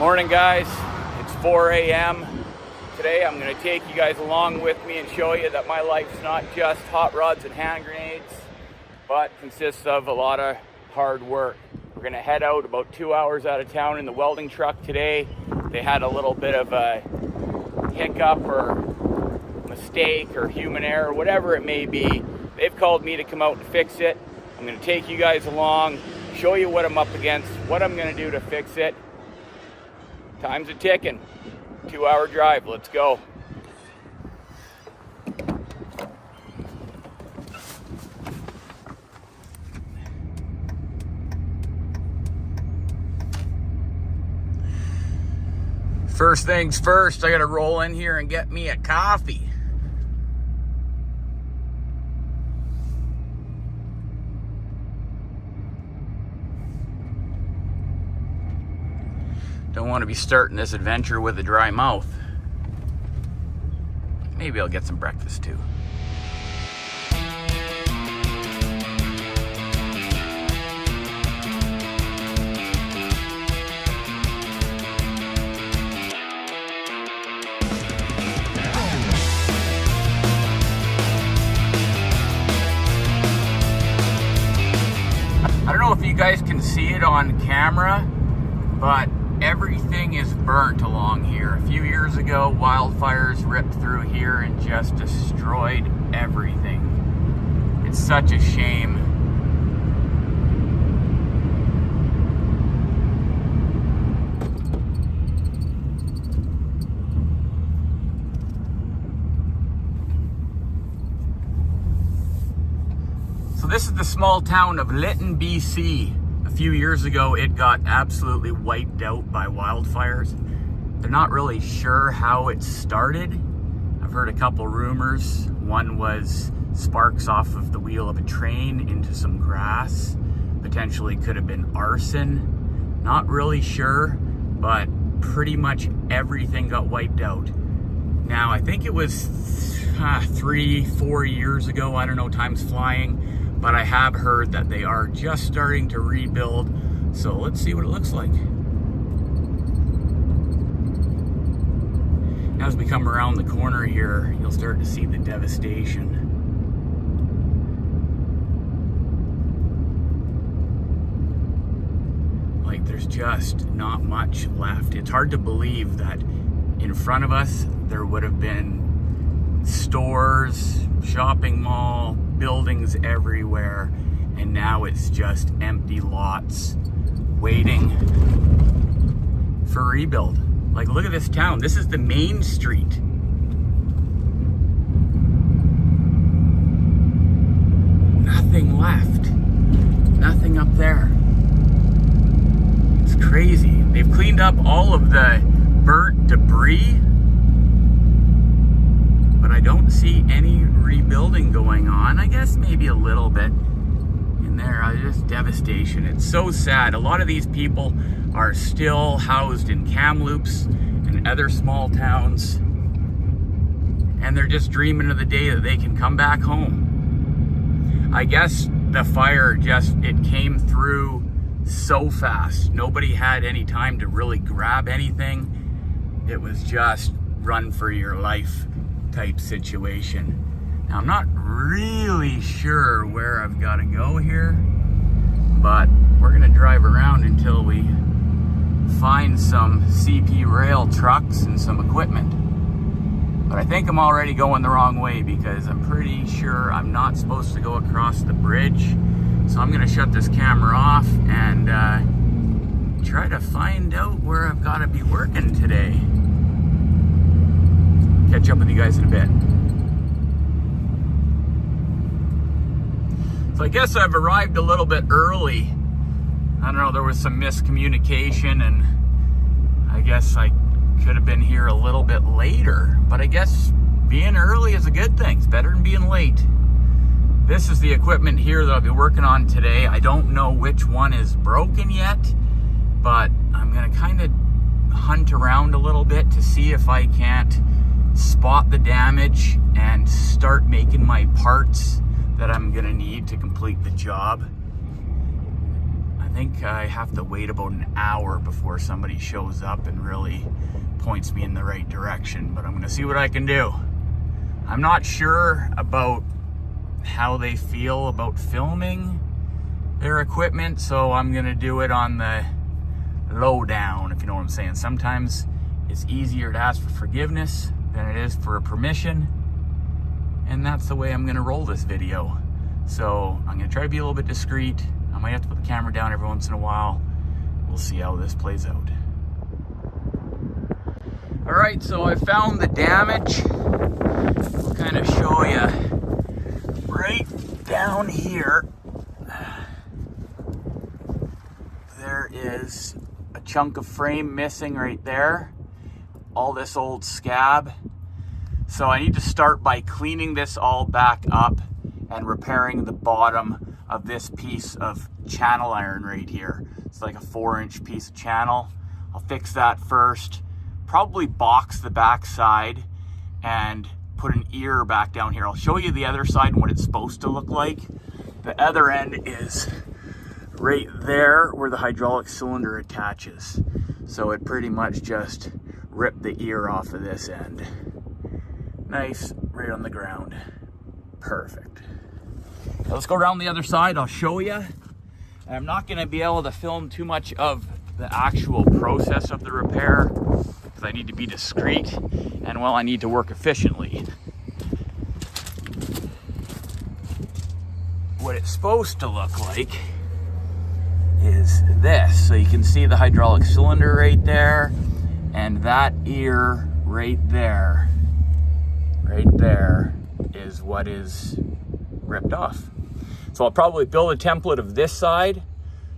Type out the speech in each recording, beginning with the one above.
Morning guys, it's 4 a.m. Today I'm going to take you guys along with me and show you that my life's not just hot rods and hand grenades, but consists of a lot of hard work. We're going to head out about 2 hours out of town in the welding truck today. They had a little bit of a hiccup or mistake or human error, whatever it may be. They've called me to come out and fix it. I'm going to take you guys along, show you what I'm up against, what I'm going to do to fix it. Time's a ticking. 2 hour drive, let's go. First things first, I gotta roll in here and get me a coffee. Don't want to be starting this adventure with a dry mouth. Maybe I'll get some breakfast too. I don't know if you guys can see it on camera, but everything is burnt along here. A few years ago, wildfires ripped through here and just destroyed everything. It's such a shame. So this is the small town of Lytton BC. A few years ago, it got absolutely wiped out by wildfires. They're not really sure how it started. I've heard a couple rumors. One was sparks off of the wheel of a train into some grass. Potentially could have been arson. Not really sure, but pretty much everything got wiped out. Now, I think it was 3-4 years ago. I don't know, time's flying. But I have heard that they are just starting to rebuild. So let's see what it looks like. As we come around the corner here, you'll start to see the devastation. Like, there's just not much left. It's hard to believe that in front of us there would have been stores, shopping mall, buildings everywhere, and now it's just empty lots waiting for rebuild. Like, look at this town. This is the main street. Nothing left. Nothing up there. It's crazy. They've cleaned up all of the burnt debris, but I don't see any rebuilding going on. I guess maybe a little bit in there. Just devastation. It's so sad. A lot of these people are still housed in Kamloops and other small towns, and they're just dreaming of the day that they can come back home. I guess the fire it came through so fast. Nobody had any time to really grab anything. It was just run for your life type situation. Now, I'm not really sure where I've got to go here, but we're gonna drive around until we find some CP rail trucks and some equipment. But I think I'm already going the wrong way because I'm pretty sure I'm not supposed to go across the bridge. So I'm gonna shut this camera off and try to find out where I've got to be working today. Catch up with you guys in a bit. So I guess I've arrived a little bit early. I don't know, there was some miscommunication, and I guess I could have been here a little bit later. But I guess being early is a good thing. It's better than being late. This is the equipment here that I'll be working on today. I don't know which one is broken yet, but I'm gonna kind of hunt around a little bit to see if I can't spot the damage and start making my parts that I'm gonna need to complete the job. I think I have to wait about an hour before somebody shows up and really points me in the right direction, but I'm gonna see what I can do. I'm not sure about how they feel about filming their equipment, so I'm gonna do it on the lowdown, if you know what I'm saying. Sometimes it's easier to ask for forgiveness than it is for a permission, and that's the way I'm gonna roll this video. So I'm gonna try to be a little bit discreet. I might have to put the camera down every once in a while. We'll see how this plays out. All right, so I found the damage. I'll kind of show you right down here. There is a chunk of frame missing right there. All this old scab. So I need to start by cleaning this all back up and repairing the bottom of this piece of channel iron right here. It's like a 4-inch piece of channel. I'll fix that first. Probably box the back side and put an ear back down here. I'll show you the other side and what it's supposed to look like. The other end is right there where the hydraulic cylinder attaches. So it pretty much just ripped the ear off of this end. Nice, right on the ground. Perfect. Now let's go around the other side, I'll show you. I'm not gonna be able to film too much of the actual process of the repair because I need to be discreet and, well, I need to work efficiently. What it's supposed to look like is this. So you can see the hydraulic cylinder right there, and that ear right there is what is ripped off. So I'll probably build a template of this side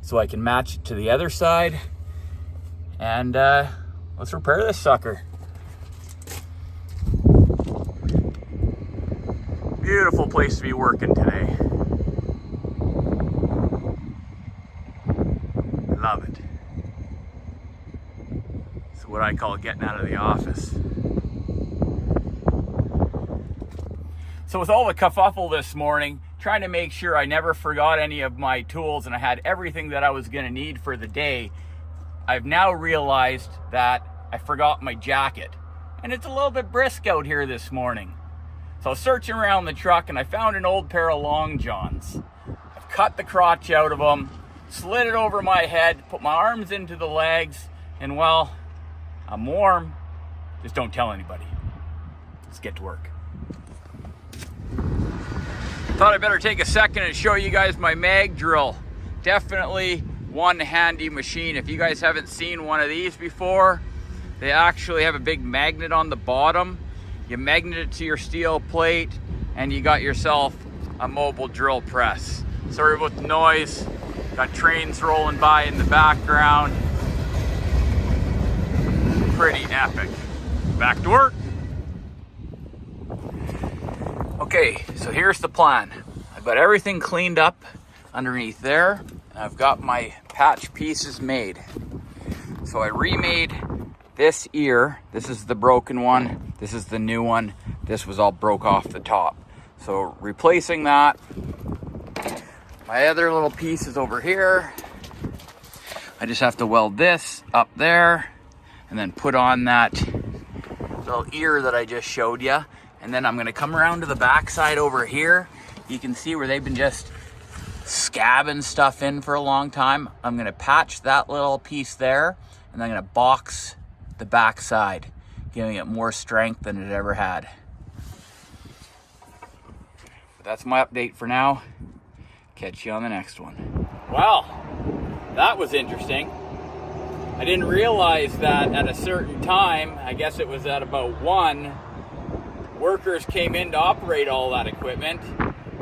so I can match it to the other side, and let's repair this sucker. Beautiful place to be working today. Love it. It's what I call getting out of the office. So with all the kerfuffle this morning, trying to make sure I never forgot any of my tools and I had everything that I was going to need for the day, I've now realized that I forgot my jacket. And it's a little bit brisk out here this morning. So I was searching around the truck and I found an old pair of long johns. I've cut the crotch out of them, slid it over my head, put my arms into the legs, and, well, I'm warm. Just don't tell anybody. Let's get to work. Thought I'd better take a second and show you guys my mag drill. Definitely one handy machine. If you guys haven't seen one of these before, they actually have a big magnet on the bottom. You magnet it to your steel plate and you got yourself a mobile drill press. Sorry about the noise. Got trains rolling by in the background. Pretty epic. Back to work. Okay, so here's the plan. I've got everything cleaned up underneath there, and I've got my patch pieces made. So I remade this ear. This is the broken one. This is the new one. This was all broke off the top. So replacing that. My other little piece is over here. I just have to weld this up there and then put on that little ear that I just showed you. And then I'm gonna come around to the backside over here. You can see where they've been just scabbing stuff in for a long time. I'm gonna patch that little piece there, and I'm gonna box the backside, giving it more strength than it ever had. But that's my update for now. Catch you on the next one. Well, that was interesting. I didn't realize that at a certain time, I guess it was at about 1, workers came in to operate all that equipment,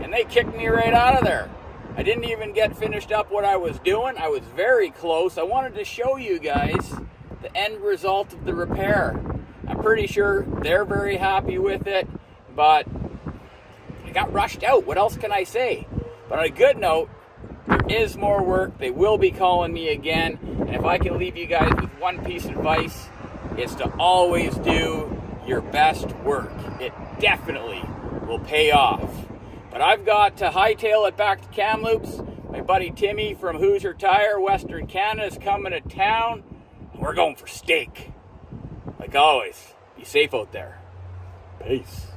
and they kicked me right out of there. I didn't even get finished up what I was doing. I was very close. I wanted to show you guys the end result of the repair. I'm pretty sure they're very happy with it, but I got rushed out. What else can I say? But on a good note, there is more work. They will be calling me again, and if I can leave you guys with one piece of advice, it's to always do your best work. It definitely will pay off. But I've got to hightail it back to Kamloops, My buddy Timmy from Hoosier Tire, Western Canada, is coming to town. We're going for steak. Like always, be safe out there. Peace.